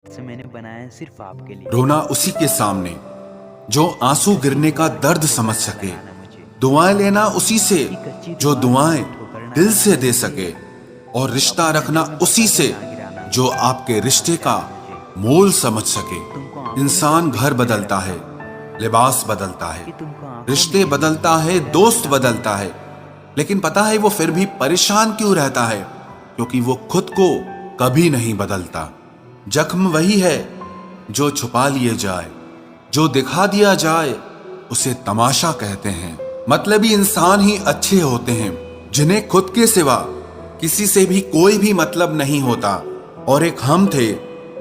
से मैंने बनाया है सिर्फ आपके लिए। रोना उसी के सामने जो आंसू गिरने का दर्द समझ सके, दुआएं लेना उसी से जो दुआएं दिल से दे सके, और रिश्ता रखना उसी से जो आपके रिश्ते का मोल समझ सके। इंसान घर बदलता है, लिबास बदलता है, रिश्ते बदलता है, दोस्त बदलता है, लेकिन पता है वो फिर भी परेशान क्यों रहता है? क्योंकि वो खुद को कभी नहीं बदलता। जख्म वही है जो छुपा लिए जाए, जो दिखा दिया जाए उसे तमाशा कहते हैं। मतलबी इंसान ही अच्छे होते हैं जिन्हें खुद के सिवा किसी से भी कोई भी मतलब नहीं होता, और एक हम थे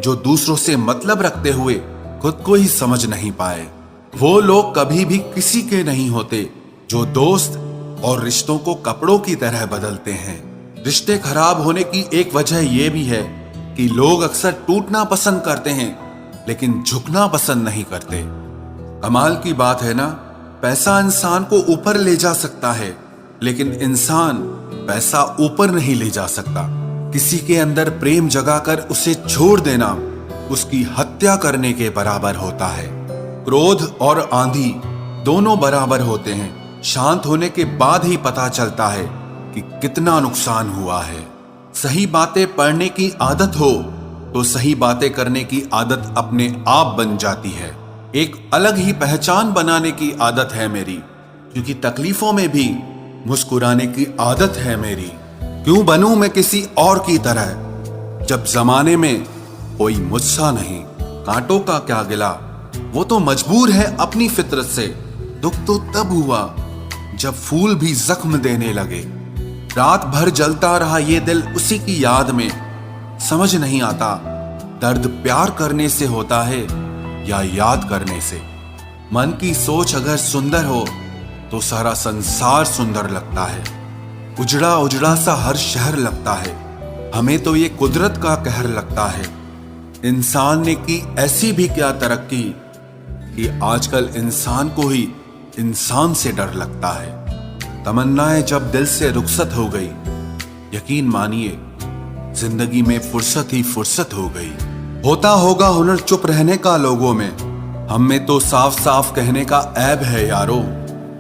जो दूसरों से मतलब रखते हुए खुद को ही समझ नहीं पाए। वो लोग कभी भी किसी के नहीं होते जो दोस्त और रिश्तों को कपड़ों की तरह बदलते हैं। रिश्ते खराब होने की एक वजह यह भी है कि लोग अक्सर टूटना पसंद करते हैं लेकिन झुकना पसंद नहीं करते। कमाल की बात है ना, पैसा इंसान को ऊपर ले जा सकता है लेकिन इंसान पैसा ऊपर नहीं ले जा सकता। किसी के अंदर प्रेम जगाकर उसे छोड़ देना उसकी हत्या करने के बराबर होता है। क्रोध और आंधी दोनों बराबर होते हैं। शांत होने के बाद ही पता चलता है कि कितना नुकसान हुआ है। सही बातें पढ़ने की आदत हो तो सही बातें करने की आदत अपने आप बन जाती है। एक अलग ही पहचान बनाने की आदत है मेरी, क्योंकि तकलीफों में भी मुस्कुराने की आदत है मेरी। क्यों बनूं मैं किसी और की तरह जब जमाने में कोई मुझसा नहीं। कांटों का क्या गिला, वो तो मजबूर है अपनी फितरत से। दुख तो तब हुआ जब फूल भी जख्म देने लगे। रात भर जलता रहा ये दिल उसी की याद में। समझ नहीं आता दर्द प्यार करने से होता है या याद करने से। मन की सोच अगर सुंदर हो तो सारा संसार सुंदर लगता है। उजड़ा उजड़ा सा हर शहर लगता है। हमें तो ये कुदरत का कहर लगता है। इंसान ने की ऐसी भी क्या तरक्की कि आजकल इंसान को ही इंसान से डर लगता है। तमन्नाएं जब दिल से रुखसत हो गई, यकीन मानिए जिंदगी में फुर्सत ही फुर्सत हो गई। होता होगा हुनर चुप रहने का लोगों में, हम में तो साफ साफ कहने का ऐब है यारो।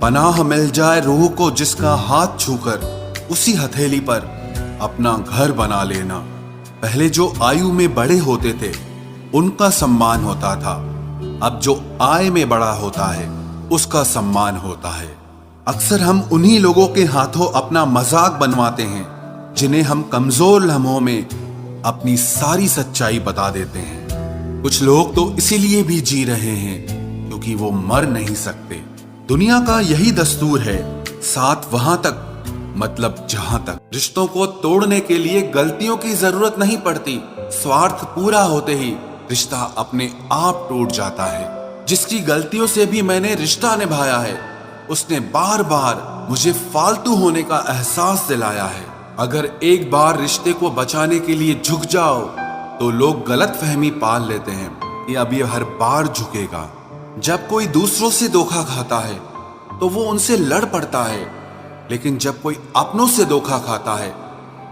पनाह मिल जाए रूह को जिसका हाथ छूकर उसी हथेली पर अपना घर बना लेना। पहले जो आयु में बड़े होते थे उनका सम्मान होता था, अब जो आय में बड़ा होता है उसका सम्मान होता है। अक्सर हम उन्हीं लोगों के हाथों अपना मजाक बनवाते हैं जिन्हें हम कमजोर लम्हों में अपनी सारी सच्चाई बता देते हैं। कुछ लोग तो इसीलिए भी जी रहे हैं क्योंकि वो मर नहीं सकते। दुनिया का यही दस्तूर है, साथ वहां तक मतलब जहां तक। रिश्तों को तोड़ने के लिए गलतियों की जरूरत नहीं पड़ती। स्वार्थ पूरा होते ही रिश्ता अपने आप टूट जाता है। जिसकी गलतियों से भी मैंने रिश्ता निभाया है उसने बार बार मुझे फालतू होने का एहसास दिलाया है। अगर एक बार रिश्ते को बचाने के लिए झुक जाओ तो लोग गलत फहमी पाल लेते हैं कि अब ये हर बार झुकेगा। जब कोई दूसरों से धोखा खाता है तो वो उनसे लड़ पड़ता है, लेकिन जब कोई अपनों से धोखा खाता है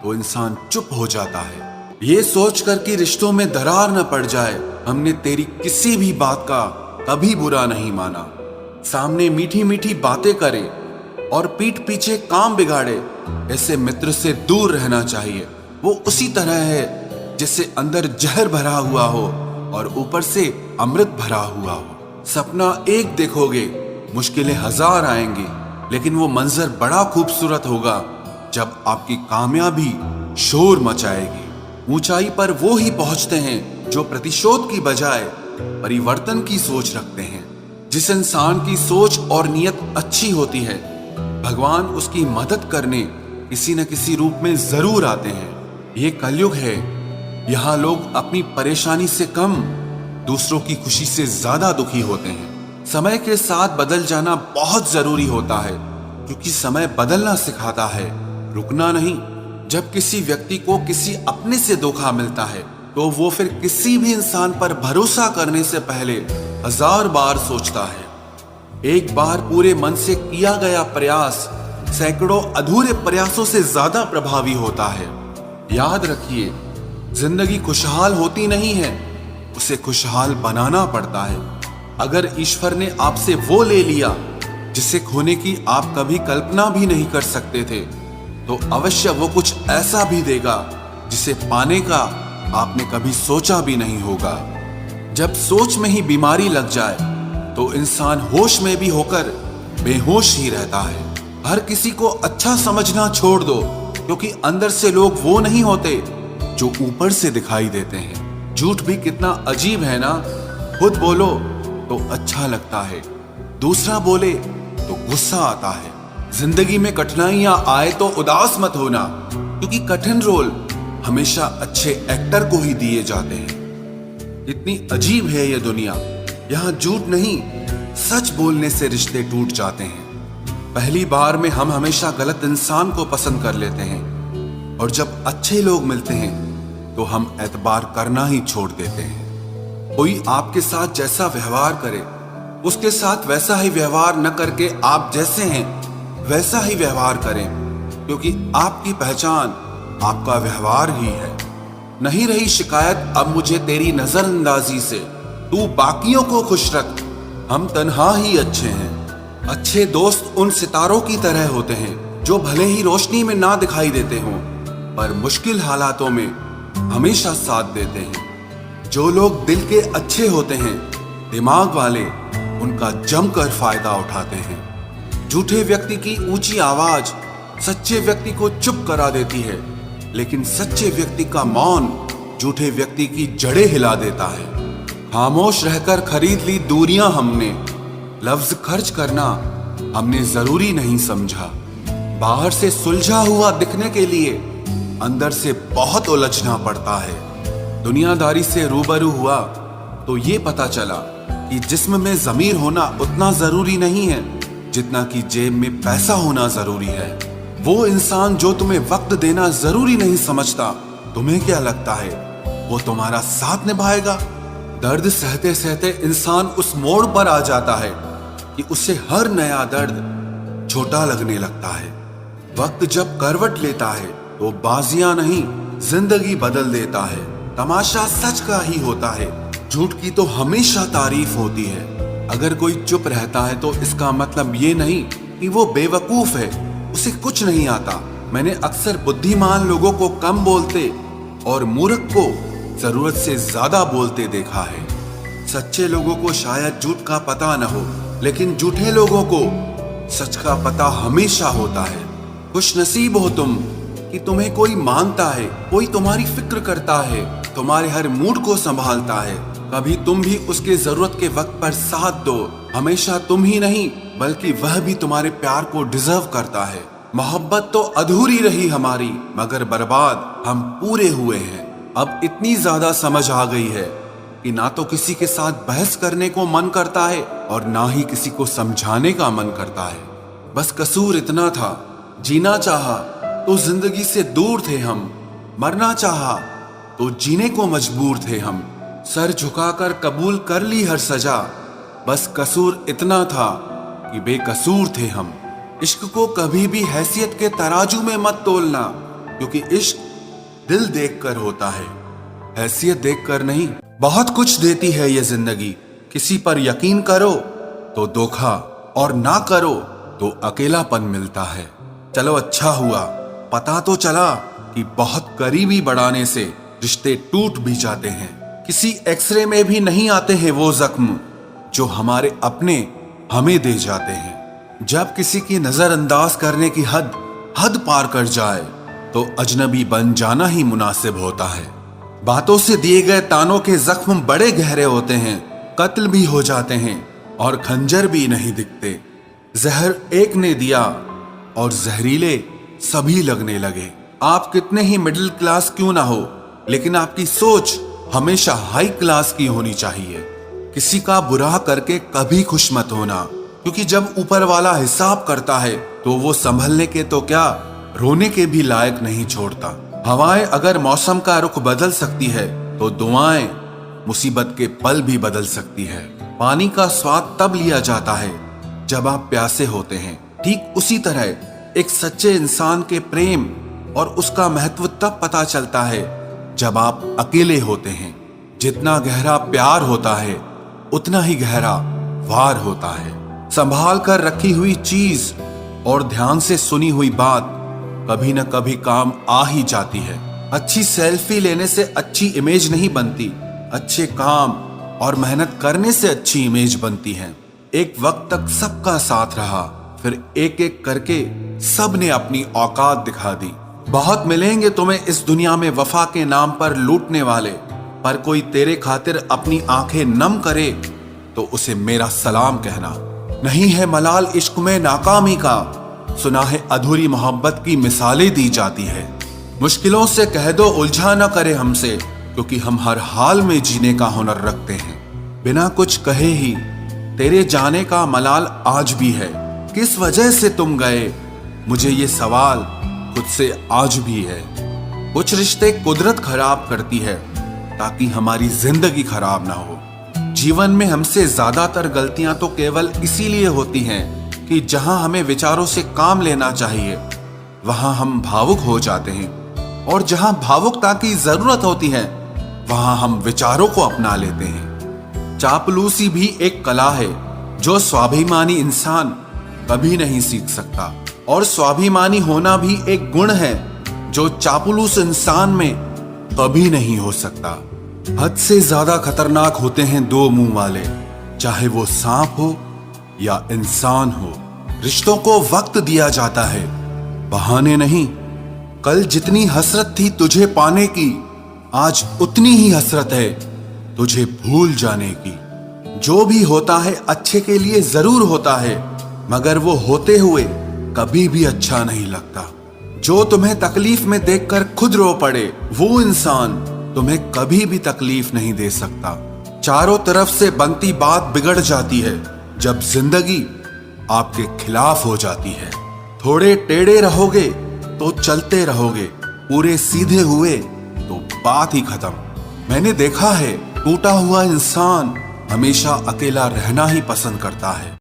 तो इंसान चुप हो जाता है। ये सोचकर कि रिश्तों में दरार न पड़ जाए, हमने तेरी किसी भी बात का कभी बुरा नहीं माना। सामने मीठी मीठी बातें करे और पीठ पीछे काम बिगाड़े, ऐसे मित्र से दूर रहना चाहिए। वो उसी तरह है जिससे अंदर जहर भरा हुआ हो और ऊपर से अमृत भरा हुआ हो। सपना एक देखोगे, मुश्किलें हजार आएंगी, लेकिन वो मंजर बड़ा खूबसूरत होगा जब आपकी कामयाबी शोर मचाएगी। ऊंचाई पर वो ही पहुंचते हैं जो प्रतिशोध की बजाय परिवर्तन की सोच रखते हैं। जिस इंसान की सोच और नियत अच्छी होती है, भगवान उसकी मदद करने किसी न किसी रूप में जरूर आते हैं। ये कलयुग है, यहाँ लोग अपनी परेशानी से कम दूसरों की खुशी से ज्यादा दुखी होते हैं। समय के साथ बदल जाना बहुत जरूरी होता है, क्योंकि समय बदलना सिखाता है, रुकना नहीं। जब किसी व्यक्ति को किसी अपने से धोखा मिलता है तो वो फिर किसी भी इंसान पर भरोसा करने से पहले 1000 बार सोचता है। एक बार पूरे मन से किया गया प्रयास सैकड़ों अधूरे प्रयासों से ज्यादा प्रभावी होता है। याद रखिए, जिंदगी खुशहाल होती नहीं है, उसे खुशहाल बनाना पड़ता है। अगर ईश्वर ने आपसे वो ले लिया जिसे खोने की आप कभी कल्पना भी नहीं कर सकते थे, तो अवश्य वो कुछ ऐसा भी देगा जिसे पाने का आपने कभी सोचा भी नहीं होगा। जब सोच में ही बीमारी लग जाए तो इंसान होश में भी होकर बेहोश ही रहता है। हर किसी को अच्छा समझना छोड़ दो, क्योंकि अंदर से लोग वो नहीं होते जो ऊपर से दिखाई देते हैं। झूठ भी कितना अजीब है ना। खुद बोलो तो अच्छा लगता है, दूसरा बोले तो गुस्सा आता है। जिंदगी में कठिनाइयां आए तो उदास मत होना, क्योंकि कठिन रोल हमेशा अच्छे एक्टर को ही दिए जाते हैं। इतनी अजीब है ये दुनिया, यहाँ झूठ नहीं सच बोलने से रिश्ते टूट जाते हैं। पहली बार में हम हमेशा गलत इंसान को पसंद कर लेते हैं, और जब अच्छे लोग मिलते हैं तो हम एतबार करना ही छोड़ देते हैं। कोई आपके साथ जैसा व्यवहार करे, उसके साथ वैसा ही व्यवहार न करके आप जैसे हैं वैसा ही व्यवहार करें, क्योंकि आपकी पहचान आपका व्यवहार ही है। नहीं रही शिकायत अब मुझे तेरी नजरअंदाजी से, तू बाकियों को खुश रख, हम तन्हा ही अच्छे हैं। अच्छे दोस्त उन सितारों की तरह होते हैं जो भले ही रोशनी में ना दिखाई देते हों, पर मुश्किल हालातों में हमेशा साथ देते हैं। जो लोग दिल के अच्छे होते हैं, दिमाग वाले, उनका जमकर फायदा उठाते हैं। झूठे व्यक्ति की ऊंची आवाज सच्चे व्यक्ति को चुप करा देती है, लेकिन सच्चे व्यक्ति का मौन झूठे व्यक्ति की जड़ें हिला देता है। खामोश रहकर खरीद ली दूरियां हमने, लफ्ज खर्च करना हमने जरूरी नहीं समझा। बाहर से सुलझा हुआ दिखने के लिए अंदर से बहुत उलझना पड़ता है। दुनियादारी से रूबरू हुआ तो ये पता चला कि जिस्म में ज़मीर होना उतना जरूरी नहीं है जितना कि जेब में पैसा होना जरूरी है। वो इंसान जो तुम्हें वक्त देना जरूरी नहीं समझता, तुम्हें क्या लगता है वो तुम्हारा साथ निभाएगा? दर्द सहते सहते इंसान उस मोड़ पर आ जाता है कि उसे हर नया दर्द छोटा लगने लगता है। वक्त जब करवट लेता है तो बाजियां नहीं जिंदगी बदल देता है। तमाशा सच का ही होता है, झूठ की तो हमेशा तारीफ होती है। अगर कोई चुप रहता है तो इसका मतलब ये नहीं कि वो बेवकूफ है, उसे कुछ नहीं आता। मैंने अक्सर बुद्धिमान लोगों को कम बोलते और मूर्ख को जरूरत से ज्यादा बोलते देखा है। सच्चे लोगों को शायद झूठ का पता न हो, लेकिन झूठे लोगों को सच का पता हमेशा होता है। खुशनसीब हो तुम कि तुम्हें कोई मानता है, कोई तुम्हारी फिक्र करता है, तुम्हारे हर मूड को संभालता है। कभी तुम भी उसके जरूरत के वक्त पर साथ दो। हमेशा तुम ही नहीं बल्कि वह भी तुम्हारे प्यार को डिजर्व करता है। मोहब्बत तो अधूरी रही हमारी, मगर बर्बाद हम पूरे हुए हैं। अब इतनी ज्यादा समझ आ गई है कि ना तो किसी के साथ बहस करने को मन करता है और ना ही किसी को समझाने का मन करता है। बस कसूर इतना था, जीना चाहा तो जिंदगी से दूर थे हम, मरना चाहा तो जीने को मजबूर थे हम। सर झुकाकर कबूल कर ली हर सजा, बस कसूर इतना था कि बेकसूर थे हम। इश्क को कभी भी हैसियत के तराजू में मत तोलना, क्योंकि इश्क दिल देखकर होता है, हैसियत देखकर नहीं। बहुत कुछ देती है ये जिंदगी, किसी पर यकीन करो तो धोखा और ना करो तो अकेलापन मिलता है। चलो अच्छा हुआ पता तो चला कि बहुत करीबी बढ़ाने से रिश्ते टूट भी जाते हैं। किसी एक्सरे में भी नहीं आते हैं वो जख्म जो हमारे अपने हमें दे जाते हैं। जब किसी की नजरअंदाज करने की हद पार कर जाए तो अजनबी बन जाना ही मुनासिब होता है। बातों से दिए गए तानों के जख्म बड़े गहरे होते हैं, कत्ल भी हो जाते हैं और खंजर भी नहीं दिखते। जहर एक ने दिया और जहरीले सभी लगने लगे। आप कितने ही मिडिल क्लास क्यों ना हो, लेकिन आपकी सोच हमेशा हाई क्लास की होनी चाहिए। किसी का बुरा करके कभी खुश मत होना, क्योंकि जब ऊपर वाला हिसाब करता है तो वो संभलने के तो क्या रोने के भी लायक नहीं छोड़ता। हवाएं अगर मौसम का रुख बदल सकती है तो दुआएं मुसीबत के पल भी बदल सकती है। पानी का स्वाद तब लिया जाता है जब आप प्यासे होते हैं। ठीक उसी तरह एक सच्चे इंसान के प्रेम और उसका महत्व तब पता चलता है जब आप अकेले होते हैं। जितना गहरा प्यार होता है उतना ही गहरा वार होता है। संभाल कर रखी हुई चीज और ध्यान से सुनी हुई बात कभी न कभी काम आ ही जाती है। अच्छी सेल्फी लेने से अच्छी इमेज नहीं बनती, अच्छे काम और मेहनत करने से अच्छी इमेज बनती है। एक वक्त तक सबका साथ रहा, फिर एक एक करके सब ने अपनी औकात दिखा दी। बहुत मिलेंगे तुम्हें इस दुनिया में वफा के नाम पर लूटने वाले, पर कोई तेरे खातिर अपनी आंखें नम करे तो उसे मेरा सलाम कहना। नहीं है मलाल इश्क में नाकामी का, सुना है अधूरी मोहब्बत की मिसालें दी जाती है। मुश्किलों से कह दो उलझा न करे हमसे, क्योंकि हम हर हाल में जीने का हुनर रखते हैं। बिना कुछ कहे ही तेरे जाने का मलाल आज भी है। किस वजह से तुम गए, मुझे ये सवाल खुद से आज भी है। कुछ रिश्ते कुदरत खराब करती है ताकि हमारी जिंदगी खराब ना हो। जीवन में हमसे ज्यादातर गलतियां तो केवल इसीलिए होती हैं कि जहां हमें विचारों से काम लेना चाहिए वहां हम भावुक हो जाते हैं, और जहां भावुकता की जरूरत होती है वहां हम विचारों को अपना लेते हैं। चापलूसी भी एक कला है जो स्वाभिमानी इंसान कभी नहीं सीख सकता, और स्वाभिमानी होना भी एक गुण है जो चापलूस इंसान में कभी नहीं हो सकता। हद से ज्यादा खतरनाक होते हैं दो मुंह वाले, चाहे वो सांप हो या इंसान हो। रिश्तों को वक्त दिया जाता है, बहाने नहीं। कल जितनी हसरत थी तुझे पाने की, आज उतनी ही हसरत है तुझे भूल जाने की। जो भी होता है अच्छे के लिए जरूर होता है, मगर वो होते हुए कभी भी अच्छा नहीं लगता। जो तुम्हें तकलीफ में देखकर खुद रो पड़े, वो इंसान तुम्हें कभी भी तकलीफ नहीं दे सकता। चारों तरफ से बनती बात बिगड़ जाती है जब जिंदगी आपके खिलाफ हो जाती है। थोड़े टेढ़े रहोगे तो चलते रहोगे, पूरे सीधे हुए तो बात ही खत्म। मैंने देखा है टूटा हुआ इंसान हमेशा अकेला रहना ही पसंद करता है।